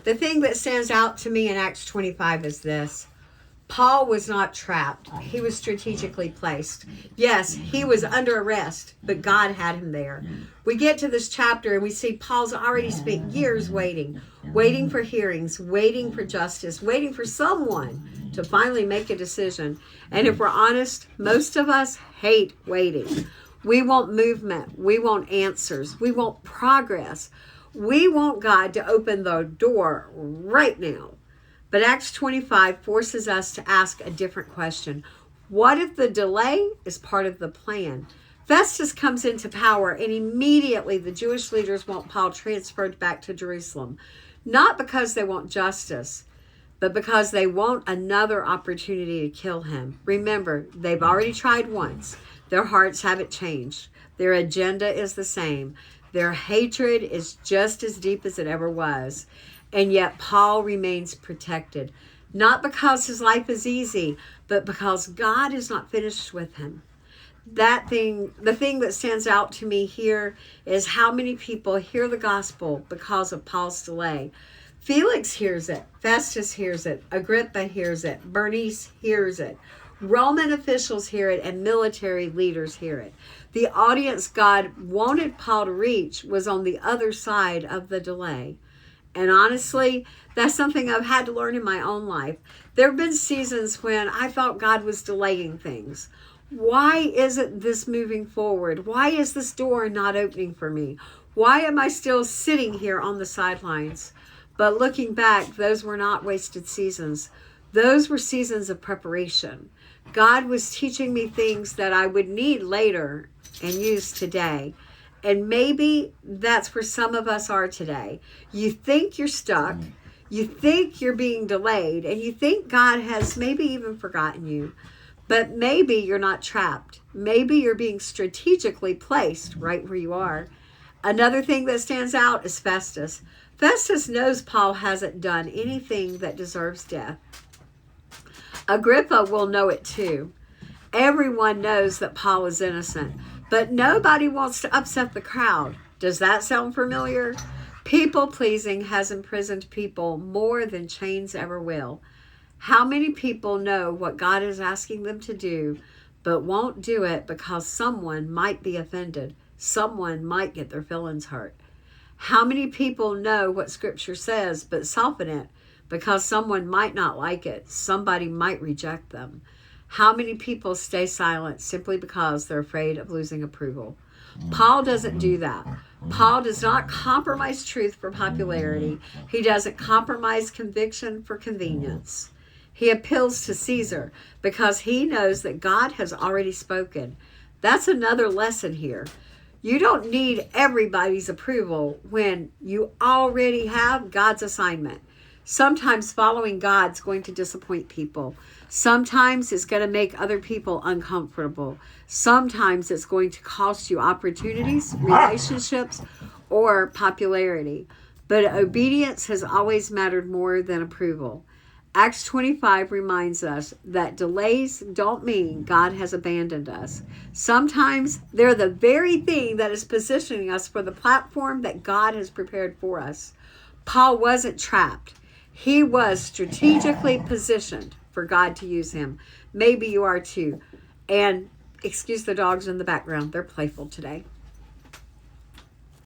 The thing that stands out to me in Acts 25 is this. Paul was not trapped. He was strategically placed. Yes, he was under arrest, but God had him there. We get to this chapter and we see Paul's already spent years waiting for hearings, waiting for justice, waiting for someone to finally make a decision. And if we're honest, most of us hate waiting. We want movement. We want answers. We want progress. We want God to open the door right now. But Acts 25 forces us to ask a different question. What if the delay is part of the plan? Festus comes into power and immediately the Jewish leaders want Paul transferred back to Jerusalem. Not because they want justice, but because they want another opportunity to kill him. Remember, they've already tried once. Their hearts haven't changed. Their agenda is the same. Their hatred is just as deep as it ever was. And yet Paul remains protected, not because his life is easy, but because God is not finished with him. The thing that stands out to me here is how many people hear the gospel because of Paul's delay. Felix hears it. Festus hears it. Agrippa hears it. Bernice hears it. Roman officials hear it, and military leaders hear it. The audience God wanted Paul to reach was on the other side of the delay. And honestly, that's something I've had to learn in my own life. There have been seasons when I thought God was delaying things. Why isn't this moving forward? Why is this door not opening for me? Why am I still sitting here on the sidelines? But looking back, those were not wasted seasons. Those were seasons of preparation. God was teaching me things that I would need later and use today. And maybe that's where some of us are today. You think you're stuck. You think you're being delayed. And you think God has maybe even forgotten you. But maybe you're not trapped. Maybe you're being strategically placed right where you are. Another thing that stands out is Festus. Festus knows Paul hasn't done anything that deserves death. Agrippa will know it too. Everyone knows that Paul is innocent. But nobody wants to upset the crowd. Does that sound familiar? People-pleasing has imprisoned people more than chains ever will. How many people know what God is asking them to do, but won't do it because someone might be offended? Someone might get their feelings hurt. How many people know what Scripture says, but soften it because someone might not like it? Somebody might reject them. How many people stay silent simply because they're afraid of losing approval? Paul doesn't do that. Paul does not compromise truth for popularity. He doesn't compromise conviction for convenience. He appeals to Caesar because he knows that God has already spoken. That's another lesson here. You don't need everybody's approval when you already have God's assignment. Sometimes following God's going to disappoint people. Sometimes it's going to make other people uncomfortable. Sometimes it's going to cost you opportunities, relationships, or popularity. But obedience has always mattered more than approval. Acts 25 reminds us that delays don't mean God has abandoned us. Sometimes they're the very thing that is positioning us for the platform that God has prepared for us. Paul wasn't trapped. He was strategically positioned for God to use him. Maybe you are too. And excuse the dogs in the background. They're playful today.